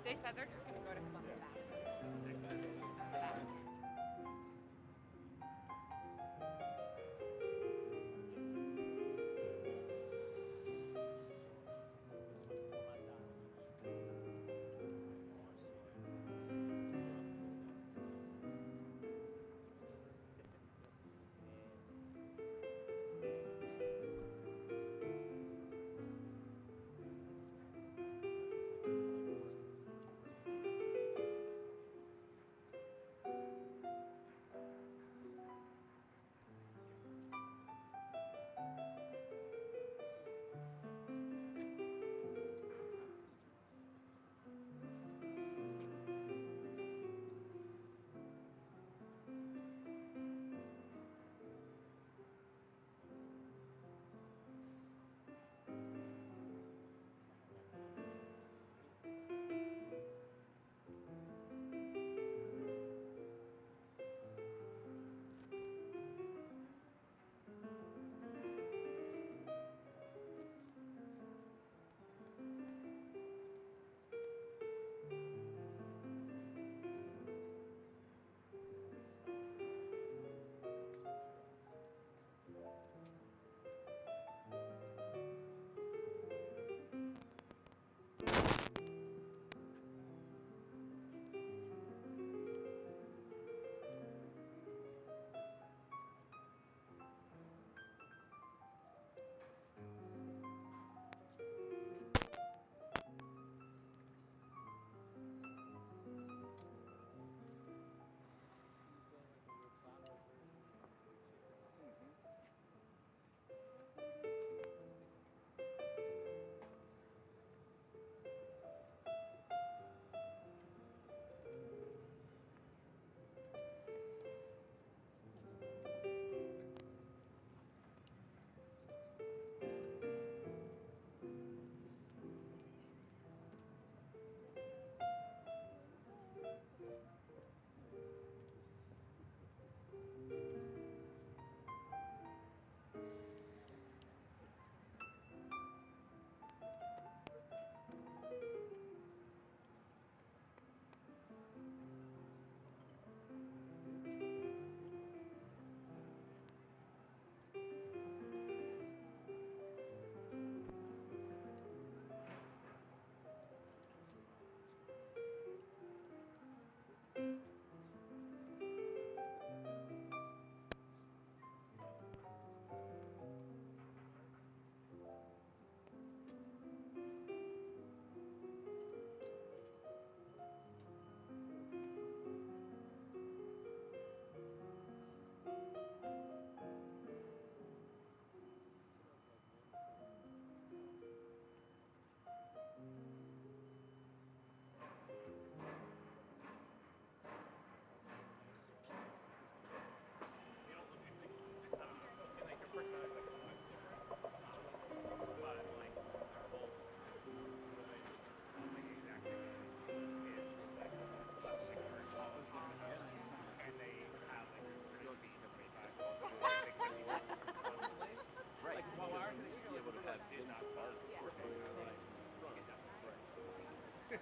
They said they're just going to go to him on the back.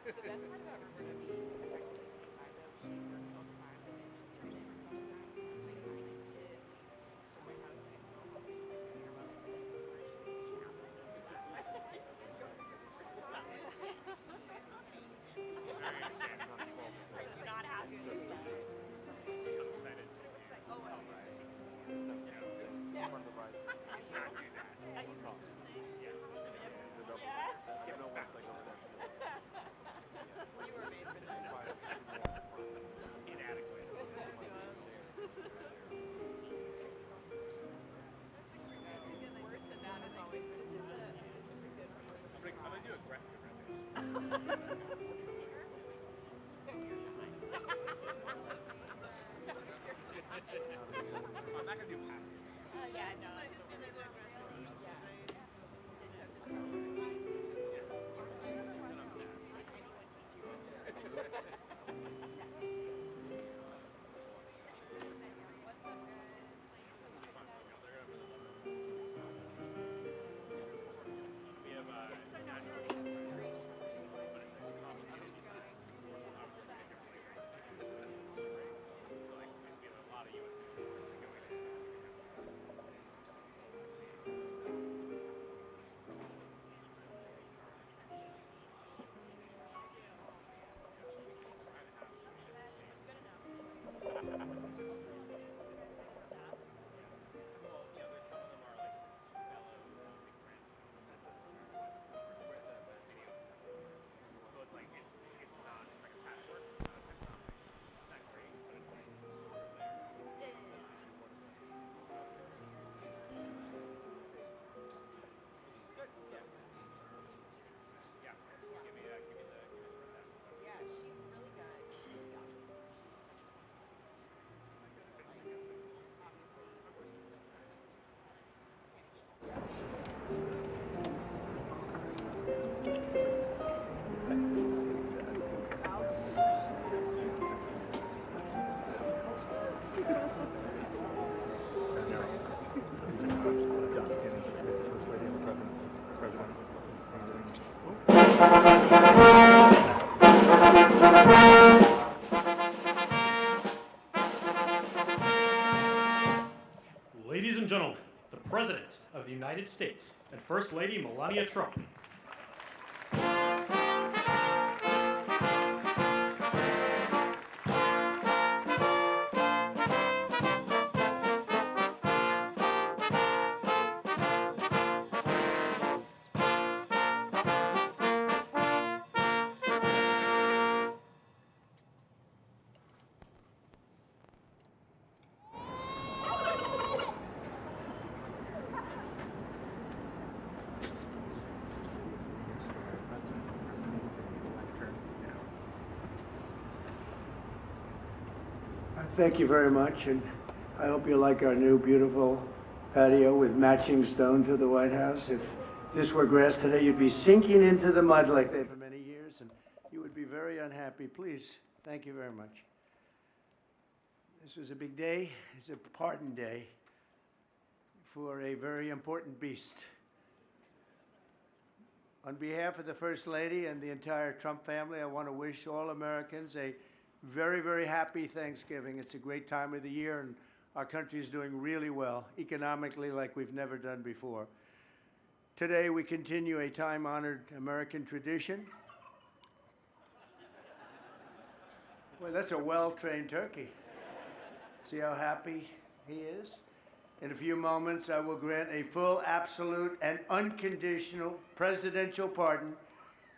The best part about River Ocean is the fact that they can buy those shakers all the time and then train it all the time. Like I went to my house and go home and like your mom and like this where she's like, you should have to go to that. I was like, go to Are you not happy to do that? I'm excited. Oh, wow. Yeah. One of the rides. Not do that. That you were saying? Yeah. Yeah. Give it back like that. You were made for that. Inadequate. Worse than that is always this is a good one. I'm going to do aggressive reservation. I'm not going to do passive. Yeah, no. It's going to be aggressive. Yeah. We have Ladies and gentlemen, the President of the United States and First Lady Melania Trump. Thank you very much, and I hope you like our new beautiful patio with matching stone to the White House. If this were grass today, you'd be sinking into the mud like they've for many years, and you would be very unhappy. Please, thank you very much. This was a big day. It's a pardon day for a very important beast. On behalf of the First Lady and the entire Trump family, I want to wish all Americans a very, very happy Thanksgiving. It's a great time of the year, and our country is doing really well, economically, like we've never done before. Today, we continue a time-honored American tradition. Well, that's a well-trained turkey. See how happy he is? In a few moments, I will grant a full, absolute, and unconditional presidential pardon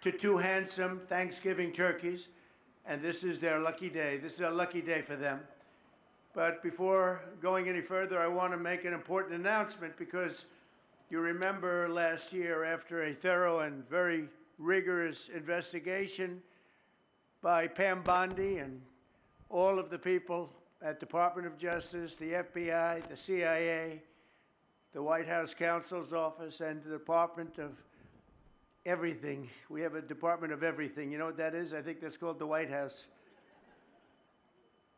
to two handsome Thanksgiving turkeys. And this is their lucky day. This is a lucky day for them. But before going any further, I want to make an important announcement, because you remember last year, after a thorough and very rigorous investigation by Pam Bondi and all of the people at Department of Justice, the FBI, the CIA, the White House Counsel's Office, and the Department of Everything. We have a Department of Everything. You know what that is? I think that's called the White House.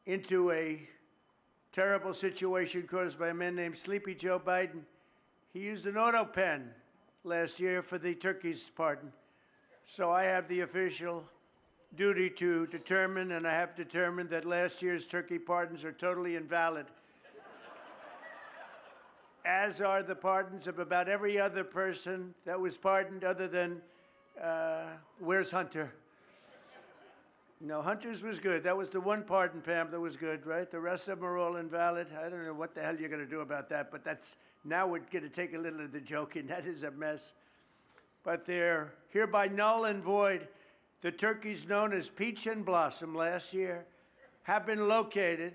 Into a terrible situation caused by a man named Sleepy Joe Biden. He used an auto pen last year for the turkey's pardon. So I have the official duty to determine, and I have determined, that last year's turkey pardons are totally invalid, as are the pardons of about every other person that was pardoned, other than, where's Hunter? No, Hunter's was good. That was the one pardon, Pam, that was good, right? The rest of them are all invalid. I don't know what the hell you're going to do about that, but now we're going to take a little of the joking. That is a mess. But they're hereby null and void. The turkeys known as Peach and Blossom last year have been located,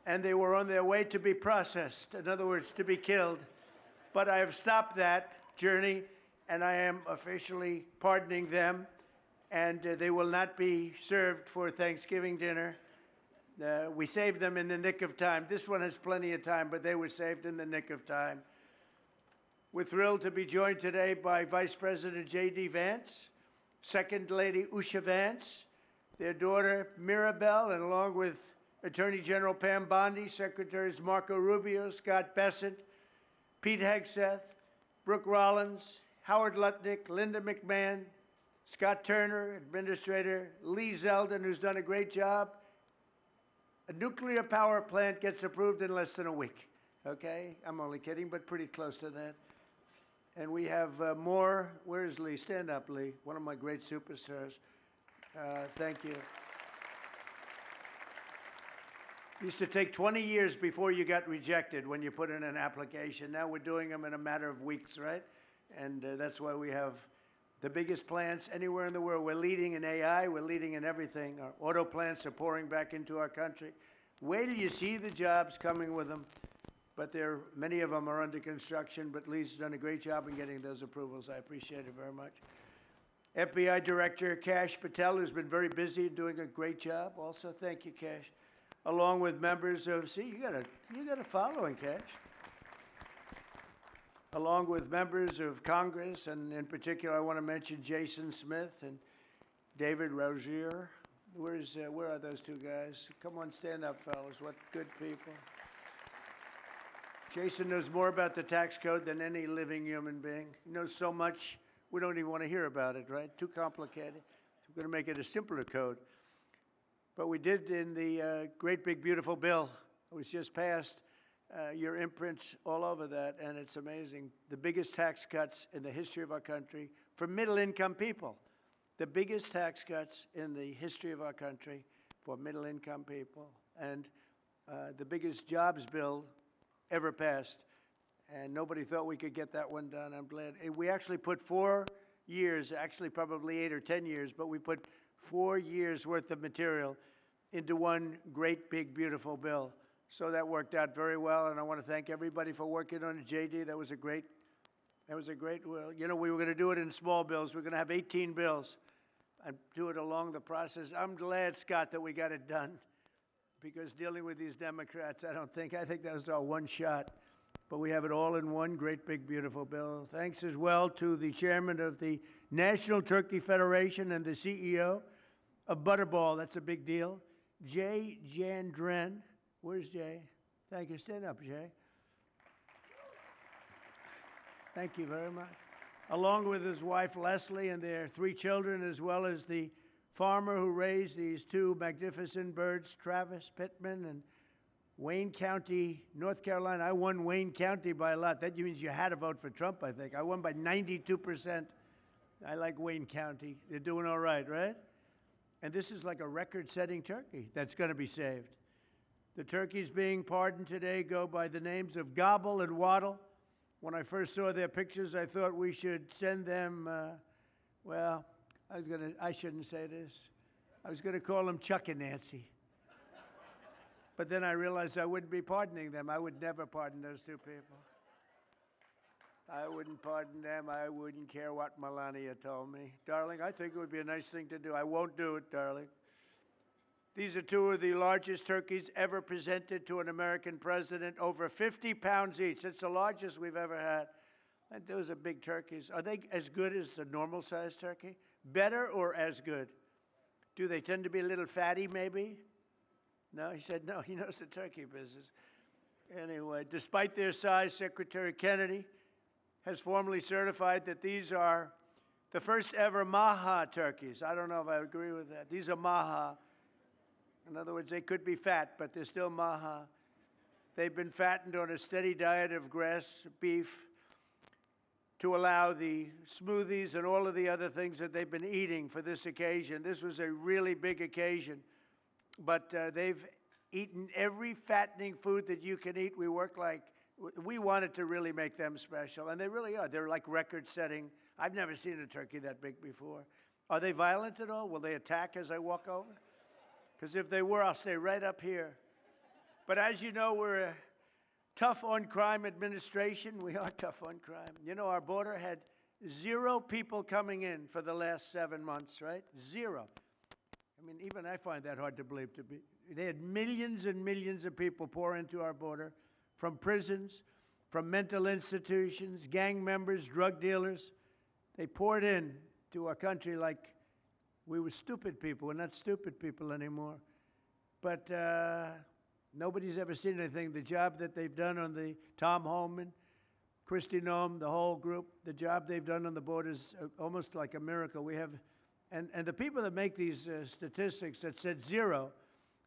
and they were on their way to be processed, in other words, to be killed. But I have stopped that journey, and I am officially pardoning them, and they will not be served for Thanksgiving dinner. We saved them in the nick of time. This one has plenty of time, but they were saved in the nick of time. We're thrilled to be joined today by Vice President J.D. Vance, Second Lady Usha Vance, their daughter Mirabelle, and along with Attorney General Pam Bondi, Secretaries Marco Rubio, Scott Bessent, Pete Hegseth, Brooke Rollins, Howard Lutnick, Linda McMahon, Scott Turner, Administrator Lee Zeldin, who's done a great job. A nuclear power plant gets approved in less than a week, okay? I'm only kidding, but pretty close to that. And we have more. Where's Lee? Stand up, Lee. One of my great superstars. Thank you. It used to take 20 years before you got rejected when you put in an application. Now we're doing them in a matter of weeks, right? And that's why we have the biggest plants anywhere in the world. We're leading in AI. We're leading in everything. Our auto plants are pouring back into our country. Wait till you see the jobs coming with them. But many of them are under construction, but Lee's done a great job in getting those approvals. I appreciate it very much. FBI Director Kash Patel, who's been very busy doing a great job. Also, thank you, Kash. Along with members of, see, you got a following, Kash. Along with members of Congress, and in particular, I want to mention Jason Smith and David Rozier. Where are those two guys? Come on, stand up, fellas. What good people. Jason knows more about the tax code than any living human being. He knows so much we don't even want to hear about it, right? Too complicated. So we're going to make it a simpler code. But we did in the great big beautiful bill that was just passed, your imprints all over that, and it's amazing. The biggest tax cuts in the history of our country for middle-income people. The biggest tax cuts in the history of our country for middle-income people, and the biggest jobs bill ever passed. And nobody thought we could get that one done. I'm glad. We actually put 4 years, actually probably 8 or 10 years, but we put 4 years worth of material into one great big beautiful bill. So that worked out very well, and I want to thank everybody for working on it. JD, that was a great, well, you know, we were going to do it in small bills. We're going to have 18 bills and do it along the process. I'm glad, Scott, that we got it done, because dealing with these Democrats, I think that was our one shot. But we have it all in one great big beautiful bill. Thanks as well to the chairman of the National Turkey Federation and the CEO of Butterball. That's a big deal. Jay Jandren. Where's Jay? Thank you. Stand up, Jay. Thank you very much. Along with his wife, Leslie, and their 3 children, as well as the farmer who raised these 2 magnificent birds, Travis Pittman and Wayne County, North Carolina. I won Wayne County by a lot. That means you had to vote for Trump, I think. I won by 92%. I like Wayne County. They're doing all right, right? And this is like a record-setting turkey that's going to be saved. The turkeys being pardoned today go by the names of Gobble and Waddle. When I first saw their pictures, I thought we should send them, well, I shouldn't say this. I was going to call them Chuck and Nancy. But then I realized I wouldn't be pardoning them. I would never pardon those 2 people. I wouldn't pardon them. I wouldn't care what Melania told me. Darling, I think it would be a nice thing to do. I won't do it, darling. These are 2 of the largest turkeys ever presented to an American president, over 50 pounds each. It's the largest we've ever had. And those are big turkeys. Are they as good as the normal-sized turkey? Better or as good? Do they tend to be a little fatty, maybe? No, he said no. He knows the turkey business. Anyway, despite their size, Secretary Kennedy has formally certified that these are the first ever Maha turkeys. I don't know if I agree with that. These are Maha. In other words, they could be fat, but they're still Maha. They've been fattened on a steady diet of grass, beef, to allow the smoothies and all of the other things that they've been eating for this occasion. This was a really big occasion, but they've eaten every fattening food that you can eat. We wanted to really make them special, and they really are. They're like record-setting. I've never seen a turkey that big before. Are they violent at all? Will they attack as I walk over? Because if they were, I'll stay right up here. But as you know, we're a tough on crime administration. We are tough on crime. You know, our border had 0 people coming in for the last 7 months, right? 0. I mean, even I find that hard to believe. They had millions and millions of people pour into our border from prisons, from mental institutions, gang members, drug dealers. They poured in to our country like we were stupid people. We're not stupid people anymore. But nobody's ever seen anything. The job that they've done on the Tom Homan, Kristi Noem, the whole group, the job they've done on the border is almost like a miracle. We have, and the people that make these statistics that said 0,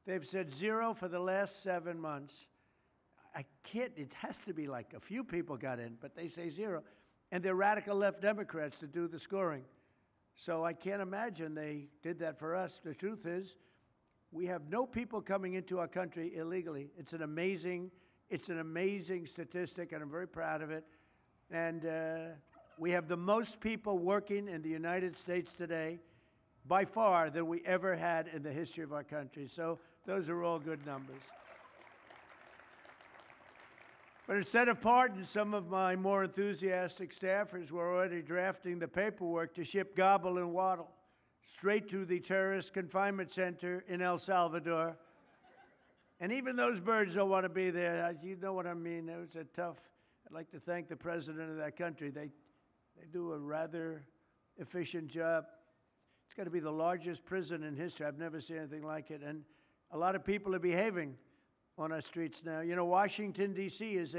they've said 0 for the last 7 months. It has to be like a few people got in, but they say 0. And they're radical left Democrats to do the scoring. So I can't imagine they did that for us. The truth is, we have no people coming into our country illegally. It's an amazing statistic, and I'm very proud of it. And we have the most people working in the United States today, by far, than we ever had in the history of our country. So those are all good numbers. But instead of pardons, some of my more enthusiastic staffers were already drafting the paperwork to ship Gobble and Waddle straight to the terrorist confinement center in El Salvador. And even those birds don't want to be there. You know what I mean. It was a tough. I'd like to thank the president of that country. They do a rather efficient job. It's got to be the largest prison in history. I've never seen anything like it. And a lot of people are behaving on our streets now. You know, Washington, D.C. is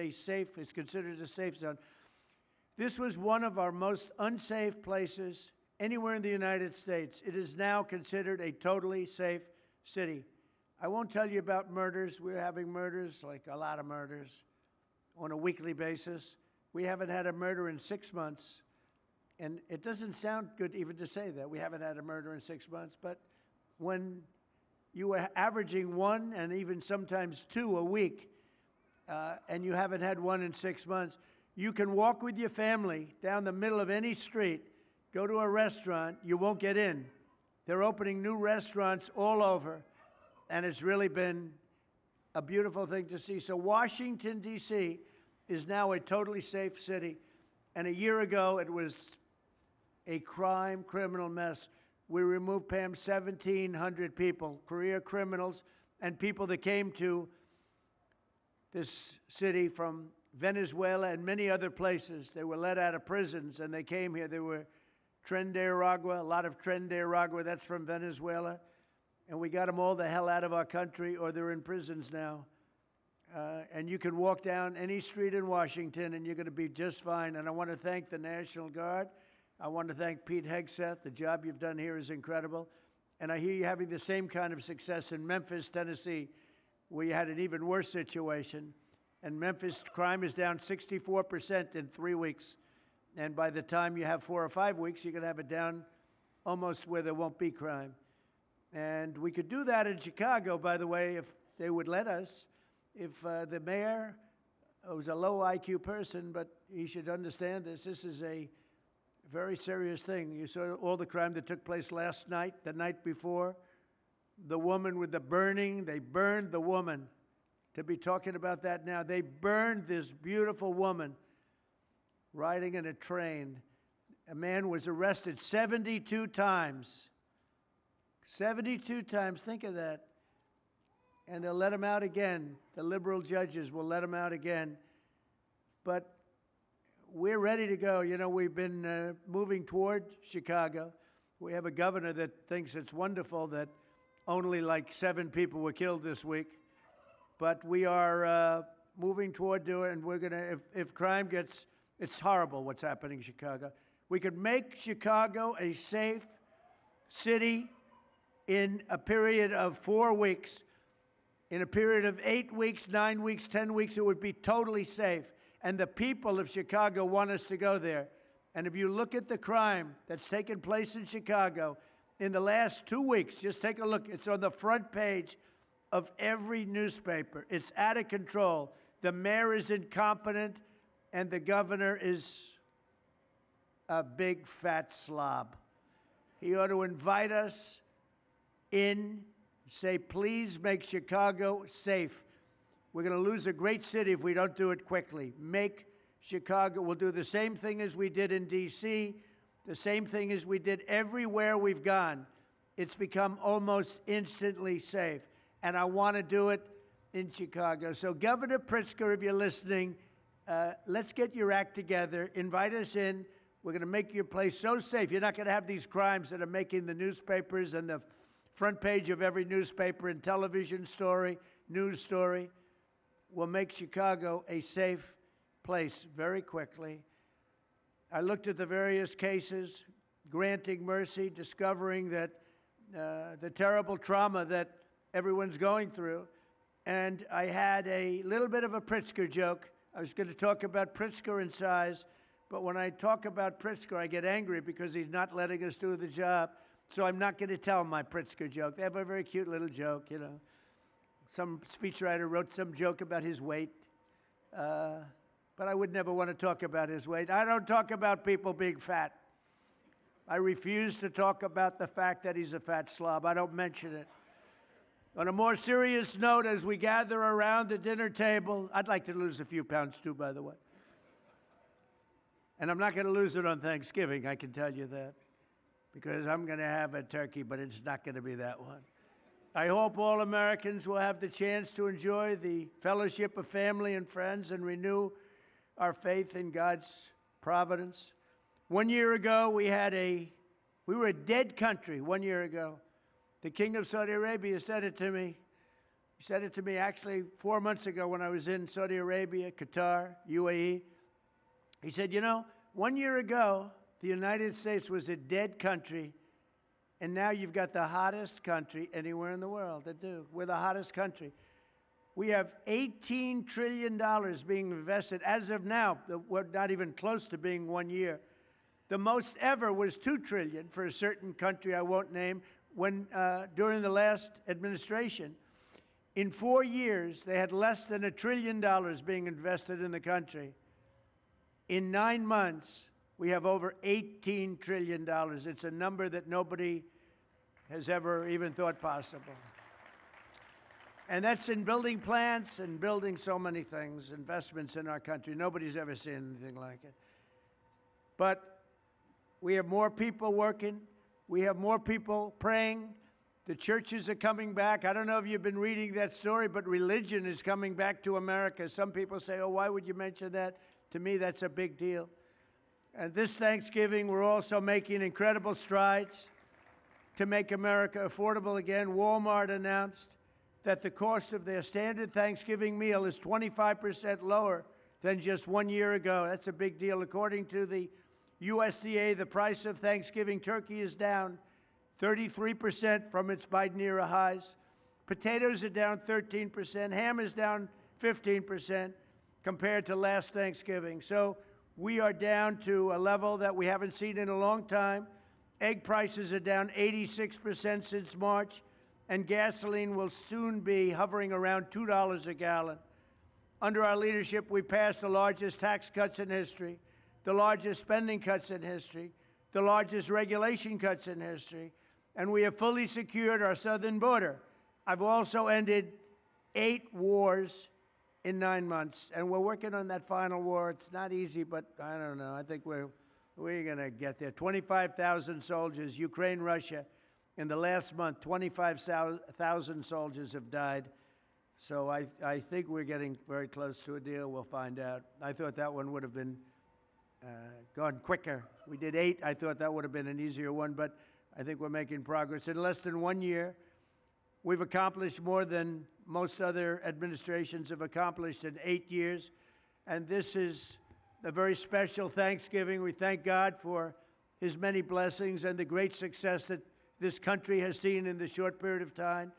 considered a safe zone. This was one of our most unsafe places anywhere in the United States. It is now considered a totally safe city. I won't tell you about murders. We're having murders, like a lot of murders, on a weekly basis. We haven't had a murder in 6 months. And it doesn't sound good even to say that. We haven't had a murder in 6 months. But when you are averaging one and even sometimes two a week, and you haven't had one in 6 months, you can walk with your family down the middle of any street, go to a restaurant, you won't get in. They're opening new restaurants all over, and it's really been a beautiful thing to see. So Washington, D.C. is now a totally safe city, and a year ago it was a criminal mess. We removed, Pam, 1,700 people, career criminals, and people that came to this city from Venezuela and many other places. They were let out of prisons and they came here. They were Tren de Aragua, a lot of Tren de Aragua, that's from Venezuela. And we got them all the hell out of our country, or they're in prisons now. And you can walk down any street in Washington and you're going to be just fine. And I want to thank the National Guard. I want to thank Pete Hegseth. The job you've done here is incredible. And I hear you're having the same kind of success in Memphis, Tennessee, where you had an even worse situation. And Memphis crime is down 64% in 3 weeks. And by the time you have 4 or 5 weeks, you're going to have it down almost where there won't be crime. And we could do that in Chicago, by the way, if they would let us. If the mayor was a low IQ person, but he should understand this. This is a very serious thing. You saw all the crime that took place last night, the night before. The woman with the burning, they burned the woman. To be talking about that now. They burned this beautiful woman riding in a train. A man was arrested 72 times. 72 times, think of that. And they'll let him out again. The liberal judges will let him out again. But we're ready to go. You know, we've been moving toward Chicago. We have a governor that thinks it's wonderful that only like 7 people were killed this week. But we are moving toward doing it, and we're going to, if crime gets, it's horrible what's happening in Chicago. We could make Chicago a safe city in a period of 4 weeks. In a period of 8 weeks, 9 weeks, 10 weeks, it would be totally safe. And the people of Chicago want us to go there. And if you look at the crime that's taken place in Chicago in the last 2 weeks, just take a look. It's on the front page of every newspaper. It's out of control. The mayor is incompetent, and the governor is a big fat slob. He ought to invite us in, say, please make Chicago safe. We're going to lose a great city if we don't do it quickly. Make Chicago, we'll do the same thing as we did in D.C., the same thing as we did everywhere we've gone. It's become almost instantly safe. And I want to do it in Chicago. So Governor Pritzker, if you're listening, let's get your act together. Invite us in. We're going to make your place so safe. You're not going to have these crimes that are making the newspapers and the front page of every newspaper and television story, news story. We'll make Chicago a safe place very quickly. I looked at the various cases, granting mercy, discovering that the terrible trauma that everyone's going through. And I had a little bit of a Pritzker joke. I was going to talk about Pritzker in size, but when I talk about Pritzker, I get angry because he's not letting us do the job. So I'm not going to tell my Pritzker joke. They have a very cute little joke, you know. Some speechwriter wrote some joke about his weight. But I would never want to talk about his weight. I don't talk about people being fat. I refuse to talk about the fact that he's a fat slob. I don't mention it. On a more serious note, as we gather around the dinner table, I'd like to lose a few pounds too, by the way. And I'm not going to lose it on Thanksgiving, I can tell you that. Because I'm going to have a turkey, but it's not going to be that one. I hope all Americans will have the chance to enjoy the fellowship of family and friends and renew our faith in God's providence. 1 year ago, we were a dead country 1 year ago. The King of Saudi Arabia said it to me. He said it to me actually 4 months ago when I was in Saudi Arabia, Qatar, UAE. He said, you know, 1 year ago, the United States was a dead country, and now you've got the hottest country anywhere in the world. We're the hottest country. We have $18 trillion being invested. As of now, we're not even close to being 1 year. The most ever was $2 trillion for a certain country I won't name during the last administration. In 4 years, they had less than $1 trillion being invested in the country. In 9 months, we have over $18 trillion. It's a number that nobody has ever even thought possible. And that's in building plants and building so many things, investments in our country. Nobody's ever seen anything like it. But we have more people working. We have more people praying. The churches are coming back. I don't know if you've been reading that story, but religion is coming back to America. Some people say, oh, why would you mention that? To me, that's a big deal. And this Thanksgiving, we're also making incredible strides to make America affordable again. Walmart announced that the cost of their standard Thanksgiving meal is 25% lower than just 1 year ago. That's a big deal. According to the USDA, the price of Thanksgiving turkey is down 33% from its Biden era highs. Potatoes are down 13%. Ham is down 15% compared to last Thanksgiving. So we are down to a level that we haven't seen in a long time. Egg prices are down 86% since March, and gasoline will soon be hovering around $2 a gallon. Under our leadership, we passed the largest tax cuts in history, the largest spending cuts in history, the largest regulation cuts in history, and we have fully secured our southern border. I've also ended 8 wars in 9 months, and we're working on that final war. It's not easy, but I don't know. I think we're going to get there. 25,000 soldiers, Ukraine, Russia. In the last month, 25,000 soldiers have died. So I think we're getting very close to a deal. We'll find out. I thought that one would have been gone quicker. We did 8. I thought that would have been an easier one, but I think we're making progress. In less than 1 year, we've accomplished more than most other administrations have accomplished in 8 years. And this is a very special Thanksgiving. We thank God for his many blessings and the great success that this country has seen in the short period of time.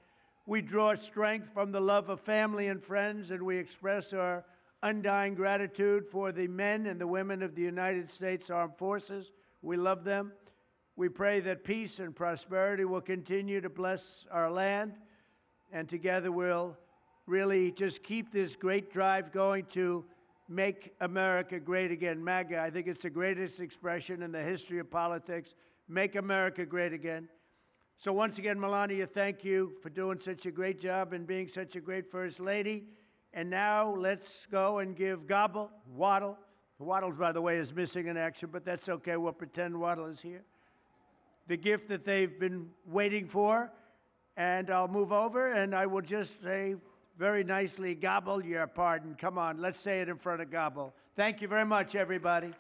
We draw strength from the love of family and friends, and we express our undying gratitude for the men and the women of the United States Armed Forces. We love them. We pray that peace and prosperity will continue to bless our land, and together we'll really just keep this great drive going to make America great again. MAGA, I think it's the greatest expression in the history of politics. Make America great again. So once again, Melania, thank you for doing such a great job and being such a great First Lady. And now let's go and give Waddle. Waddle, by the way, is missing in action, but that's okay. We'll pretend Waddle is here. The gift that they've been waiting for. And I'll move over and I will just say very nicely, Gobble your pardon. Come on, let's say it in front of Gobble. Thank you very much, everybody.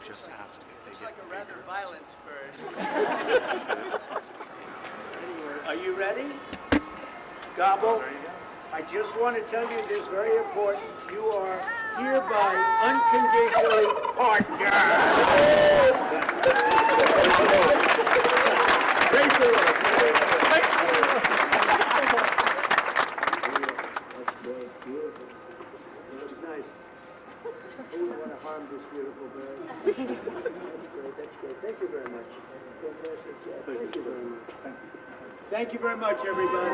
Just asked if they It's get like a bigger. rather violent bird. Anyway, are you ready? Gobble. There you go. I just want to tell you this very important. You are hereby unconditionally pardoned. Praise the Lord. That's great. Beautiful. That was nice. I wouldn't want to harm this beautiful bird. That's great. That's great. Thank you very much. Fantastic job. Thank you very much. Thank you very much, everybody.